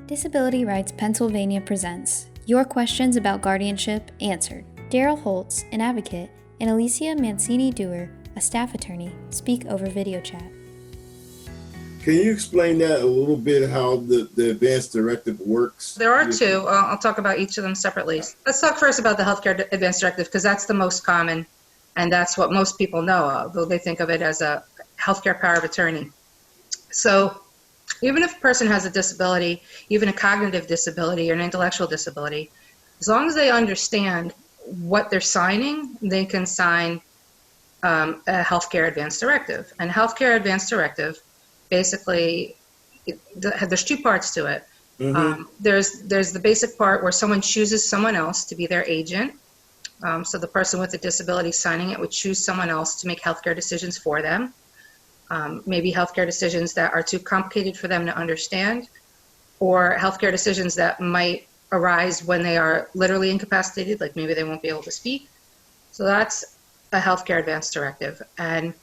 Disability Rights Pennsylvania presents Your Questions About Guardianship Answered. Daryl Holtz, an advocate, and Alicia Mancini-Dewar, a staff attorney, speak over video chat. Can you explain that a little bit, how the advance directive works? There are two. I'll talk about each of them separately. Let's talk first about the healthcare advance directive, because that's the most common, and that's what most people know of, though they think of it as a healthcare power of attorney. So even if a person has a disability, even a cognitive disability or an intellectual disability, as long as they understand what they're signing, they can sign a healthcare advance directive. And healthcare advance directive, basically, there's two parts to it. Mm-hmm. There's the basic part where someone chooses someone else to be their agent. So the person with the disability signing it would choose someone else to make healthcare decisions for them. Maybe healthcare decisions that are too complicated for them to understand, or healthcare decisions that might arise when they are literally incapacitated, like maybe they won't be able to speak. So that's a healthcare advance directive. And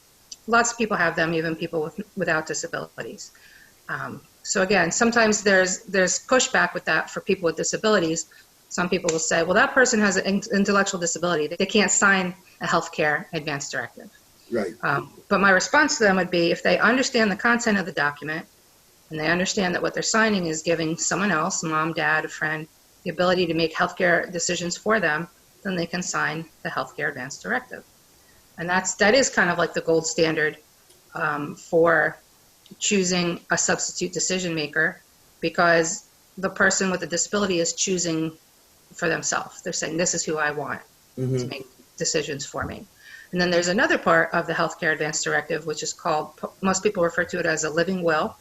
lots of people have them, even people without disabilities. So again, sometimes there's pushback with that for people with disabilities. Some people will say, well, that person has an intellectual disability. They can't sign a healthcare advance directive. Right. But my response to them would be, if they understand the content of the document and they understand that what they're signing is giving someone else, mom, dad, a friend, the ability to make healthcare decisions for them, then they can sign the healthcare advance directive. And that is kind of like the gold standard for choosing a substitute decision maker, because the person with a disability is choosing for themselves. They're saying, this is who I want to make decisions for me. And then there's another part of the healthcare advance directive, which is called, most people refer to it as a living will.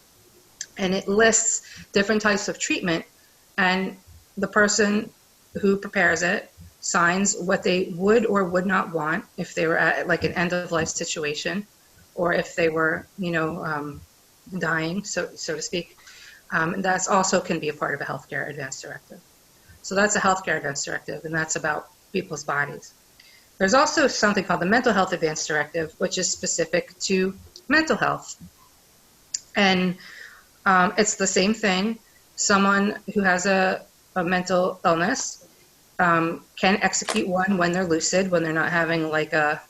And it lists different types of treatment, and the person who prepares it signs what they would or would not want if they were at like an end of life situation, or if they were, dying, so to speak. That's also can be a part of a healthcare advance directive. So that's a healthcare advance directive, and that's about people's bodies. There's also something called the mental health advance directive, which is specific to mental health. And it's the same thing. Someone who has a mental illness can execute one when they're lucid, when they're not having like an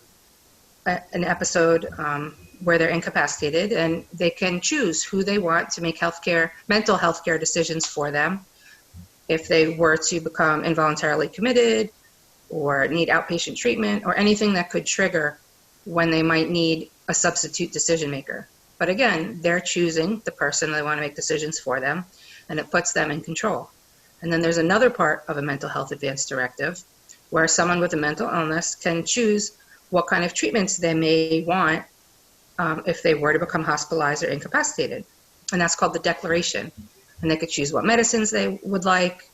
episode where they're incapacitated, and they can choose who they want to make mental health care decisions for them. If they were to become involuntarily committed, or need outpatient treatment, or anything that could trigger when they might need a substitute decision maker. But again, they're choosing the person they want to make decisions for them, and it puts them in control. And then there's another part of a mental health advance directive where someone with a mental illness can choose what kind of treatments they may want if they were to become hospitalized or incapacitated. And that's called the declaration. And they could choose what medicines they would like,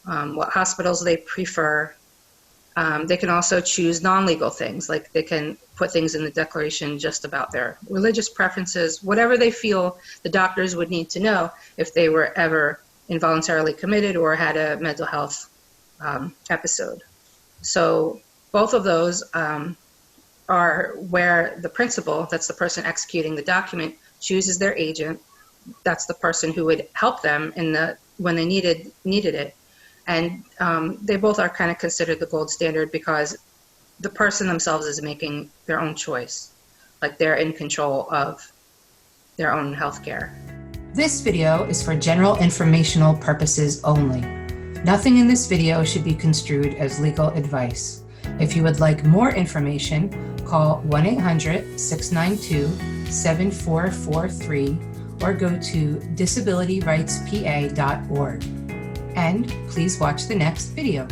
what hospitals they prefer. They can also choose non-legal things, like they can put things in the declaration just about their religious preferences, whatever they feel the doctors would need to know if they were ever involuntarily committed or had a mental health episode. So both of those are where the principal, that's the person executing the document, chooses their agent. That's the person who would help them when they needed it. And they both are kind of considered the gold standard, because the person themselves is making their own choice. Like they're in control of their own health care. This video is for general informational purposes only. Nothing in this video should be construed as legal advice. If you would like more information, call 1-800-692-7443 or go to disabilityrightspa.org. And please watch the next video.